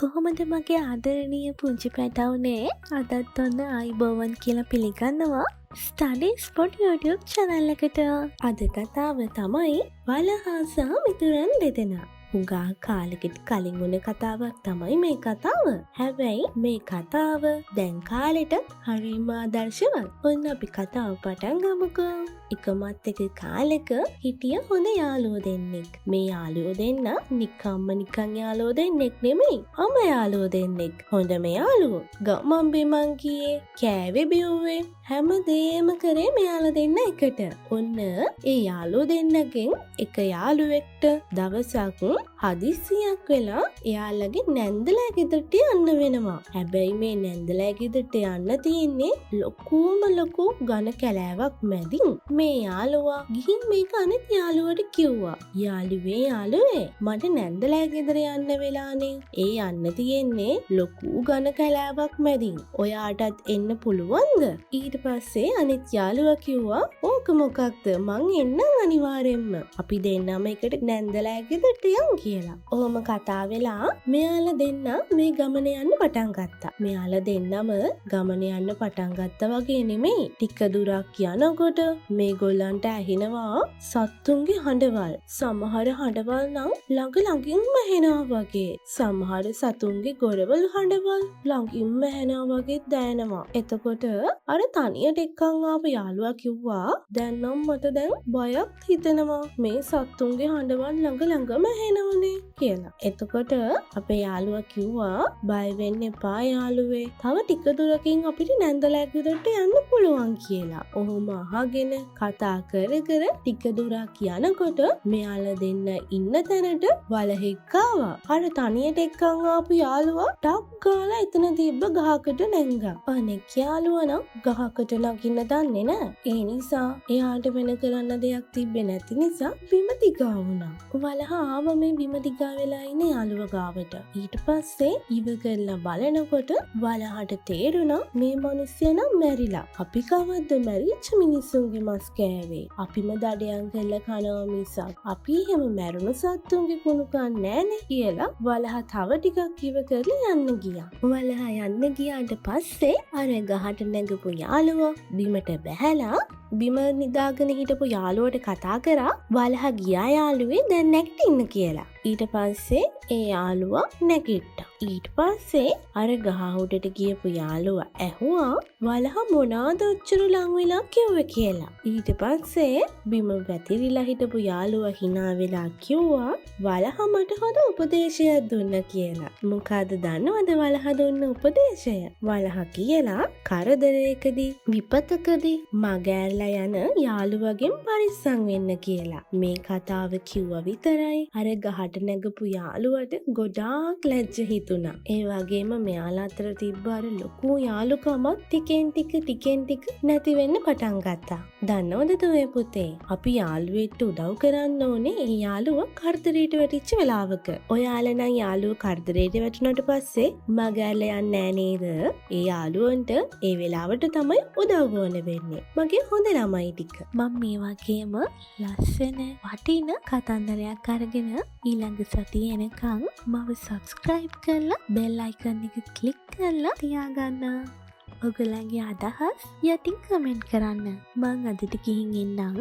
කොහොමද මගේ ආදරණීය පුංචි පැටවුනේ අදත් ඔන්න ආයිබෝවන් කියලා පිළිගන්නවා ස්ටඩි ස්පොට් YouTube channel එකට. අද කතාව තමයි වලහාසා මිතුරන් දෙදෙනා. හුඟා කාලෙකට කලින් වුණ කතාවක් තමයි මේ කතාව. හැබැයි මේ කතාව දැන් කාලෙට හරිම ආදර්ශවත්. ඔන්න අපි කතාව පටන් ගමුකෝ. එකමත් එක කාලෙක හිටිය හොඳ යාළුවෝ දෙන්නෙක්. මේ යාළුවෝ දෙන්න නිකන් යාළුවෝ දෙන්නෙක් නෙමෙයි. අම යාළුවෝ දෙන්නෙක්. හොඳම යාළුවෝ. ගමන් බිමන් ගියේ, කෑවේ බිව්වේ, හැමදේම කරේ මෙයාලා දෙන්න එකට. ඔන්න ඒ යාළුවෝ දෙන්නගෙන් එක යාළුවෙක්ට දවසක් හදිස්සියක් වෙලා එයාලගේ නැන්දලා ගෙදරට යන්න වෙනවා. හැබැයි මේ නැන්දලා ගෙදරට යන්න තියෙන්නේ ලොකුම ලොකු ඝන කැලෑවක් මැදින්. මේ යාළුවා ගිහින් මේක අනිත් යාළුවට කිව්වා. යාළුවේ මට නැන්දලා ගෙදර යන්න වෙලානේ. ඒ යන්න තියෙන්නේ ලොකු ඝන කැලෑවක් මැදින්. ඔයාටත් එන්න පුළුවන්ද? ඊට පස්සේ අනිත් යාළුවා කිව්වා ඕක මොකක්ද? මං එන්නම් අනිවාර්යෙන්ම. අපි දෙන්නම එකට නැන්දලා ගෙදරට යමු කියලා. ඔහොම කතා වෙලා මෙයාලා දෙන්න මේ ගමන යන්න පටන් ගත්තා. මෙයාලා දෙන්නම ගමන යන්න පටන් ගත්තා වගේ නෙමෙයි. ටික දුරක් යනකොට මේගොල්ලන්ට ඇහෙනවා සත්තුන්ගේ හඬවල්. සමහර හඬවල් නම් ළඟින්ම ඇහෙනවා වගේ. සමහර සතුන්ගේ ගොරවල් හඬවල් ළඟින්ම ඇහෙනවා වගේ දැනෙනවා. එතකොට අර තනියට එක්කන් ආපු යාළුවා කිව්වා දැන් නම් මට දැන් බයක් හිතෙනවා. මේ සත්තුන්ගේ හඬවල් ළඟම ඇහෙනවනේ කියලා. එතකොට අපේ යාළුවා කිව්වා බය වෙන්න එපා යාළුවේ. තව ටික දුරකින් අපිට නැන්දලා ගෙදරට යන්න පුළුවන් කියලා. ඔහොම අහගෙන කතා කර ටික දුරක් යනකොට මෙයාලා දෙන්න ඉන්න තැනට වලහෙක් ආවා. අර තනියට එක්කන් ආපු යාළුවා ටක් ගාලා එතන තිබ්බ ගහකට නැංගා. අනෙක් යාළුවා නම් ගහකට නගින්න දන්නේ නැහැ. ඒ නිසා එයාට වෙන කරන්න දෙයක් තිබ්බේ නැති නිසා බිම දිගා වුණා. වලහ ආව මේ බිම දිගා වෙලා ඉන්න යාළුවා ගාවට. ඊට පස්සේ ඉව කරලා බලනකොට වලහට තේරුණා මේ මිනිස්සයා නම් මැරිලා. අපි කවද්ද මැරිච්ච මිනිස්සුන්ගේ මස් කෑවේ? අපිම දඩයන් කරලා කනවා මිසක් අපි එහෙම මැරුණු සත්තුන්ගේ කුණු කන්නේ නෑනේ කියලා වලහ තව ටිකක් ඉව කරලා යන්න ගියා. වලහ යන්න ගියාට පස්සේ අර ගහට නැගපු යාළුවා බිමට බැහැලා බිම නිදාගෙන හිටපු යාළුවට කතා කරා වලහ ගියා යාළුවේ දැන් නැගිටින්න කියලා. ඊට පස්සේ ඒ යාළුවා නැගිට්ටා. ඊට පස්සේ අර ගහ උඩට ගියපු යාළුවා ඇහුවා වලහ මොනවාද ඔච්චර ලං වෙලා කිව්වේ කියලා. ඊට පස්සේ බිම වැතිරිලා හිටපු යාළුවා hina වෙලා කිව්වා වලහ මට හොඳ උපදේශයක් දුන්න කියලා. මොකද දන්නවද වලහ දුන්න උපදේශය? වලහ කියලා කරදරයකදී විපතකදී මගහැරලා යන යාළුවගෙන් පරිස්සම් වෙන්න කියලා. මේ කතාව කිව්වා විතරයි අර ගහට නැගපු යාළුවට ගොඩාක් ලැජ්ජ හිතුණා. ඒ වගේම මෙයාලා අතර තිබ්බ අර ලොකු යාළුකමත් ටිකෙන් ටික නැති වෙන්න පටන් ගත්තා. දන්නවද දුවේ පුතේ? අපි යාළුවෙක්ට උදව් කරන්න ඕනේ ඒ යාළුවා කරදරයට වැටිච්ච වෙලාවක. ඔයාලා නම් යාළුවා කරදරයට වැටුණාට පස්සේ මගහැරලා යන්නේ නෑ නේද? ඒ යාළුවන්ට ඒ වෙලාවට තමයි උදව් ඕන වෙන්නේ. මගේ හොඳ ළමයි ටික. මම මේ වගේම ලස්සන වටින කතන්දරයක් අරගෙන ඊළඟ සතියේ එනකන් මම subscribe කරලා bell icon එක click කරලා තියාගන්න. ඔයගලගේ අදහස් යටින් කමෙන්ට් කරන්න. මං අදට ගිහින් එන්නම්.